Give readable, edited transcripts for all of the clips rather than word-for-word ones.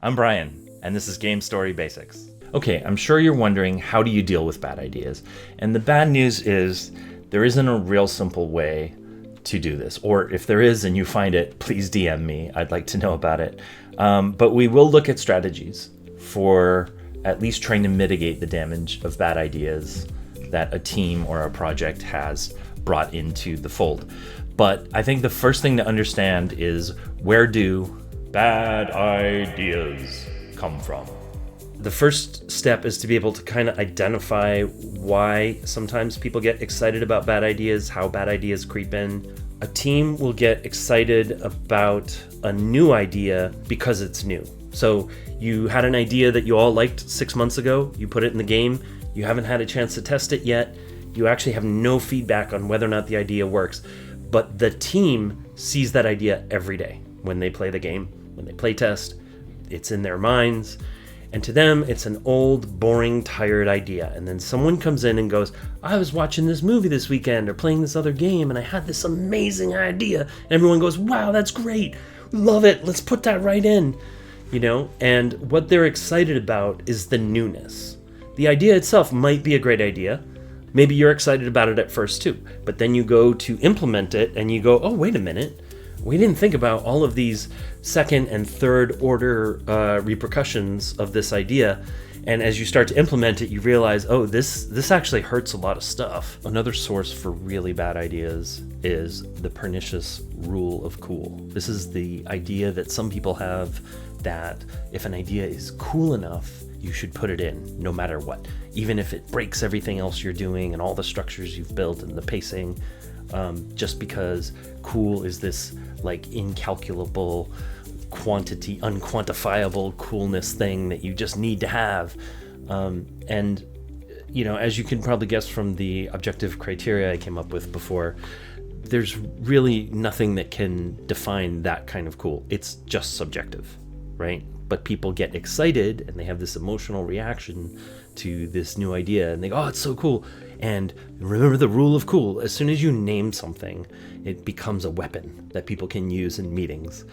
I'm Brian, and this is Game Story Basics. Okay, I'm sure you're wondering, how do you deal with bad ideas? And the bad news is there isn't a real simple way to do this. Or if there is and you find it, please DM me. I'd like to know about it. But we will look at strategies for at least trying to mitigate the damage of bad ideas that a team or a project has brought into the fold. But I think the first thing to understand is, where do bad ideas come from? The first step is to be able to kind of identify why sometimes people get excited about bad ideas, how bad ideas creep in. A team will get excited about a new idea because it's new. So you had an idea that you all liked 6 months ago, you put it in the game, you haven't had a chance to test it yet, you actually have no feedback on whether or not the idea works, but the team sees that idea every day when they play the game, when they play test, it's in their minds, and to them it's an old, boring, tired idea. And then someone comes in and goes, I was watching this movie this weekend or playing this other game and I had this amazing idea, and everyone goes, wow, that's great, love it, let's put that right in. And what they're excited about is the newness. The idea itself might be a great idea. Maybe you're excited about it at first too, but then you go to implement it and you go, oh, wait a minute. We didn't think about all of these second and third order repercussions of this idea. And as you start to implement it, you realize, oh, this actually hurts a lot of stuff. Another source for really bad ideas is the pernicious rule of cool. This is the idea that some people have, that if an idea is cool enough, you should put it in no matter what, even if it breaks everything else you're doing and all the structures you've built and the pacing, just because cool is this like incalculable quantity, unquantifiable coolness thing that you just need to have. And as you can probably guess from the objective criteria I came up with before, there's really nothing that can define that kind of cool. It's just subjective, right? But people get excited and they have this emotional reaction to this new idea and they go, oh, it's so cool. And remember the rule of cool. As soon as you name something, it becomes a weapon that people can use in meetings.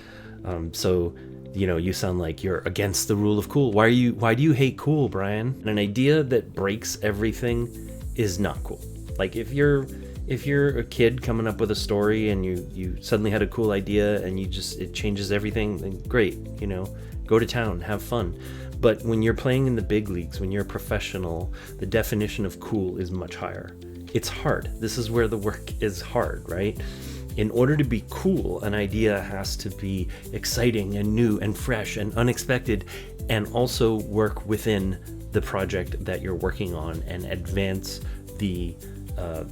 So you sound like you're against the rule of cool. Why do you hate cool, Brian? And an idea that breaks everything is not cool. Like if you're a kid coming up with a story and you suddenly had a cool idea and it changes everything, then great, go to town, have fun. But when you're playing in the big leagues, when you're a professional, the definition of cool is much higher. It's hard. This is where the work is hard, right? In order to be cool, an idea has to be exciting and new and fresh and unexpected, and also work within the project that you're working on and advance the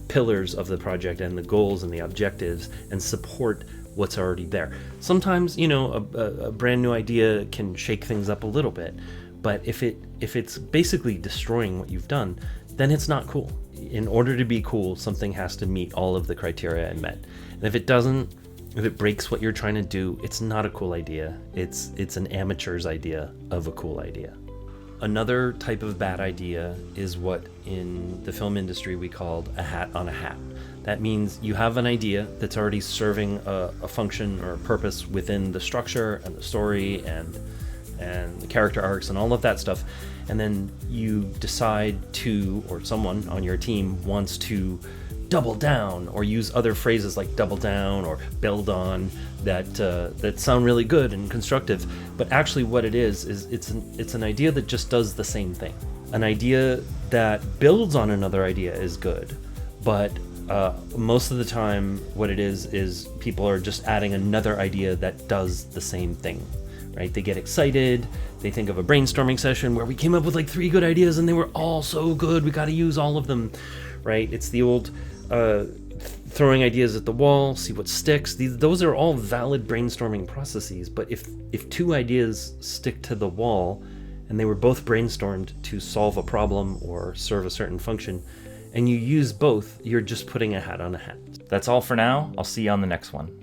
pillars of the project and the goals and the objectives and support what's already there. Sometimes, a brand new idea can shake things up a little bit, but if it's basically destroying what you've done, then it's not cool. In order to be cool, something has to meet all of the criteria I met. And if it doesn't, if it breaks what you're trying to do, it's not a cool idea. It's an amateur's idea of a cool idea. Another type of bad idea is what in the film industry we called a hat on a hat. That means you have an idea that's already serving a function or a purpose within the structure and the story and the character arcs and all of that stuff, and then you decide to, or someone on your team wants to double down or use other phrases like double down or build on that sound really good and constructive, but actually what it is it's an idea that just does the same thing. An idea that builds on another idea is good, but most of the time what it is people are just adding another idea that does the same thing, right? They get excited, they think of a brainstorming session where we came up with like 3 good ideas and they were all so good, we got to use all of them, right? It's the old throwing ideas at the wall, see what sticks. Those are all valid brainstorming processes, but if 2 ideas stick to the wall and they were both brainstormed to solve a problem or serve a certain function, and you use both, you're just putting a hat on a hat. That's all for now. I'll see you on the next one.